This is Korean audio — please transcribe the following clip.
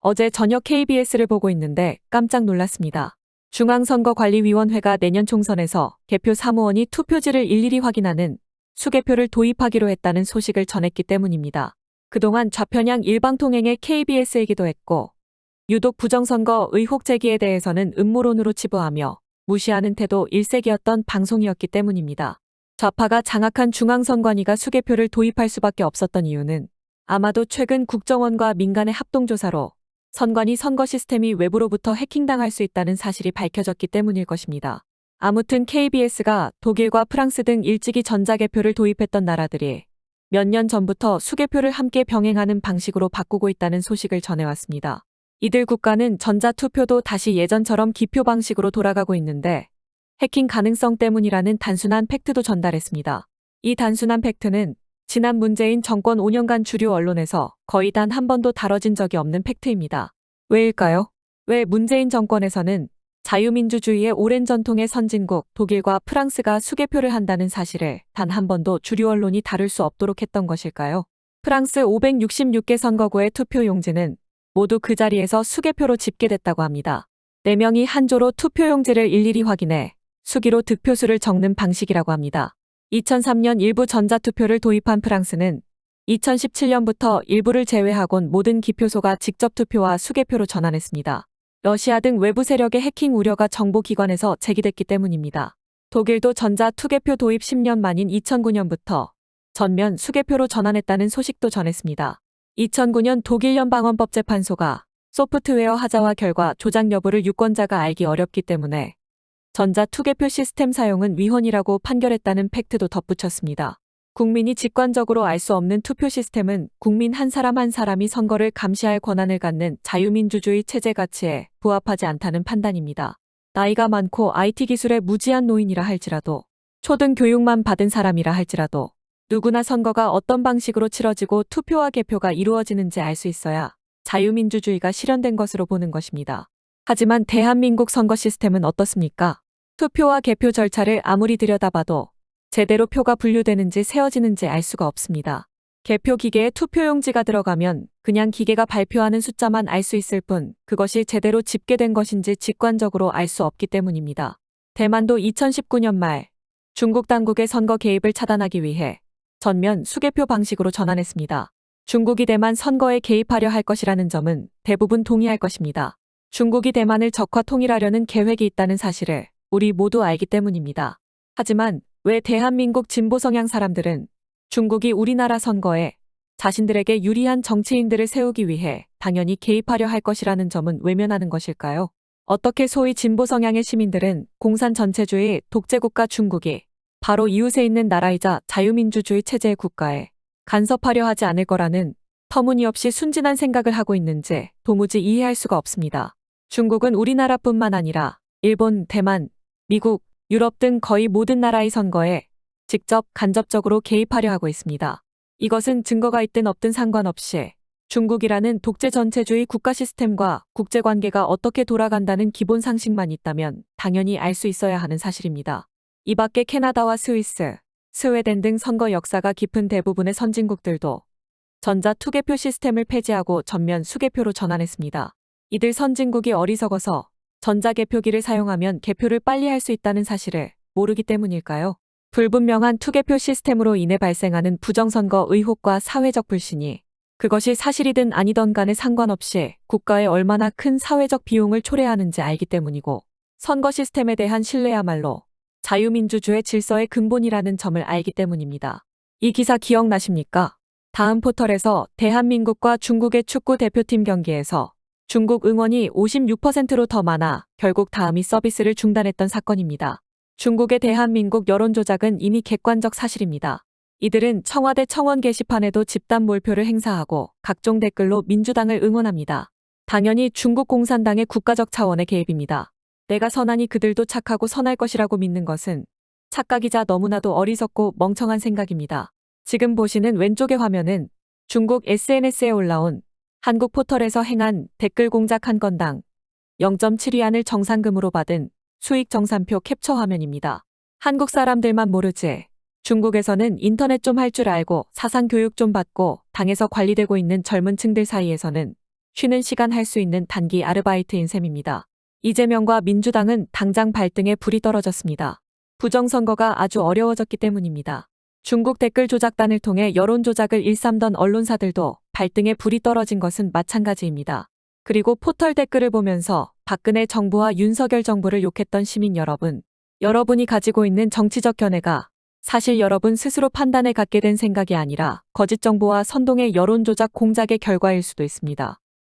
어제 저녁 KBS를 보고 있는데 깜짝 놀랐습니다. 중앙선거관리위원회가 내년 총선에서 개표 사무원이 투표지를 일일이 확인하는 수개표를 도입하기로 했다는 소식을 전했기 때문입니다. 그동안 좌편향 일방통행의 KBS이기도 했고 유독 부정선거 의혹 제기에 대해서는 음모론으로 치부하며 무시하는 태도 일색이었던 방송이었기 때문입니다. 좌파가 장악한 중앙선관위가 수개표를 도입할 수밖에 없었던 이유는 아마도 최근 국정원과 민간의 합동조사로 선관위 선거 시스템이 외부로부터 해킹당할 수 있다는 사실이 밝혀졌기 때문일 것입니다. 아무튼 KBS가 독일과 프랑스 등 일찍이 전자개표를 도입했던 나라들이 몇 년 전부터 수개표를 함께 병행하는 방식으로 바꾸고 있다는 소식을 전해왔습니다. 이들 국가는 전자투표도 다시 예전처럼 기표 방식으로 돌아가고 있는데 해킹 가능성 때문이라는 단순한 팩트도 전달했습니다. 이 단순한 팩트는 지난 문재인 정권 5년간 주류 언론에서 거의 단 한 번도 다뤄진 적이 없는 팩트입니다. 왜일까요? 왜 문재인 정권에서는 자유민주주의의 오랜 전통의 선진국 독일과 프랑스가 수개표를 한다는 사실을 단 한 번도 주류 언론이 다룰 수 없도록 했던 것일까요? 프랑스 566개 선거구의 투표용지는 모두 그 자리에서 수개표로 집계됐다고 합니다. 4명이 한 조로 투표용지를 일일이 확인해 수기로 득표수를 적는 방식이라고 합니다. 2003년 일부 전자투표를 도입한 프랑스는 2017년부터 일부를 제외하곤 모든 기표소가 직접 투표와 수개표로 전환했습니다. 러시아 등 외부 세력의 해킹 우려가 정보기관에서 제기됐기 때문입니다. 독일도 전자투개표 도입 10년 만인 2009년부터 전면 수개표로 전환했다는 소식도 전했습니다. 2009년 독일 연방헌법재판소가 소프트웨어 하자와 결과 조작 여부를 유권자가 알기 어렵기 때문에 전자투개표 시스템 사용은 위헌이라고 판결했다는 팩트도 덧붙였습니다. 국민이 직관적으로 알 수 없는 투표 시스템은 국민 한 사람 한 사람이 선거를 감시할 권한을 갖는 자유민주주의 체제 가치에 부합하지 않다는 판단입니다. 나이가 많고 IT 기술에 무지한 노인이라 할지라도 초등 교육만 받은 사람이라 할지라도 누구나 선거가 어떤 방식으로 치러지고 투표와 개표가 이루어지는지 알 수 있어야 자유민주주의가 실현된 것으로 보는 것입니다. 하지만 대한민국 선거 시스템은 어떻습니까? 투표와 개표 절차를 아무리 들여다봐도 제대로 표가 분류되는지 세어지는지 알 수가 없습니다. 개표 기계에 투표용지가 들어가면 그냥 기계가 발표하는 숫자만 알 수 있을 뿐 그것이 제대로 집계된 것인지 직관적으로 알 수 없기 때문입니다. 대만도 2019년 말 중국 당국의 선거 개입을 차단하기 위해 전면 수개표 방식으로 전환했습니다. 중국이 대만 선거에 개입하려 할 것이라는 점은 대부분 동의할 것입니다. 중국이 대만을 적화 통일하려는 계획이 있다는 사실을 우리 모두 알기 때문입니다. 하지만 왜 대한민국 진보 성향 사람들은 중국이 우리나라 선거에 자신들에게 유리한 정치인들을 세우기 위해 당연히 개입하려 할 것이라는 점은 외면하는 것일까요? 어떻게 소위 진보 성향의 시민들은 공산 전체주의 독재국가 중국이 바로 이웃에 있는 나라이자 자유민주주의 체제의 국가에 간섭하려 하지 않을 거라는 터무니없이 순진한 생각을 하고 있는지 도무지 이해할 수가 없습니다. 중국은 우리나라뿐만 아니라 일본, 대만, 미국, 유럽 등 거의 모든 나라의 선거에 직접 간접적으로 개입하려 하고 있습니다. 이것은 증거가 있든 없든 상관없이 중국이라는 독재 전체주의 국가 시스템과 국제관계가 어떻게 돌아간다는 기본 상식만 있다면 당연히 알 수 있어야 하는 사실입니다. 이 밖에 캐나다와 스위스, 스웨덴 등 선거 역사가 깊은 대부분의 선진국들도 전자투개표 시스템을 폐지하고 전면 수개표로 전환했습니다. 이들 선진국이 어리석어서 전자개표기를 사용하면 개표를 빨리 할 수 있다는 사실을 모르기 때문일까요? 불분명한 투개표 시스템으로 인해 발생하는 부정선거 의혹과 사회적 불신이 그것이 사실이든 아니든 간에 상관없이 국가에 얼마나 큰 사회적 비용을 초래하는지 알기 때문이고 선거 시스템에 대한 신뢰야말로 자유민주주의 질서의 근본이라는 점을 알기 때문입니다. 이 기사 기억나십니까? 다음 포털에서 대한민국과 중국의 축구 대표팀 경기에서 중국 응원이 56%로 더 많아 결국 다음이 서비스를 중단했던 사건입니다. 중국의 대한민국 여론조작은 이미 객관적 사실입니다. 이들은 청와대 청원 게시판에도 집단 몰표를 행사하고 각종 댓글로 민주당을 응원합니다. 당연히 중국 공산당의 국가적 차원의 개입입니다. 내가 선하니 그들도 착하고 선할 것이라고 믿는 것은 착각이자 너무나도 어리석고 멍청한 생각입니다. 지금 보시는 왼쪽의 화면은 중국 SNS에 올라온 한국 포털에서 행한 댓글 공작 한 건당 0.7위안을 정상금으로 받은 수익 정산표 캡처 화면입니다. 한국 사람들만 모르지 중국에서는 인터넷 좀 할 줄 알고 사상 교육 좀 받고 당에서 관리되고 있는 젊은 층들 사이에서는 쉬는 시간 할 수 있는 단기 아르바이트인 셈입니다. 이재명과 민주당은 당장 발등에 불이 떨어졌습니다. 부정선거가 아주 어려워졌기 때문입니다. 중국 댓글 조작단을 통해 여론 조작을 일삼던 언론사들도 발등에 불이 떨어진 것은 마찬가지입니다. 그리고 포털 댓글을 보면서 박근혜 정부와 윤석열 정부를 욕했던 시민 여러분, 여러분이 가지고 있는 정치적 견해가 사실 여러분 스스로 판단에 갖게 된 생각이 아니라 거짓 정보와 선동의 여론 조작 공작의 결과일 수도 있습니다.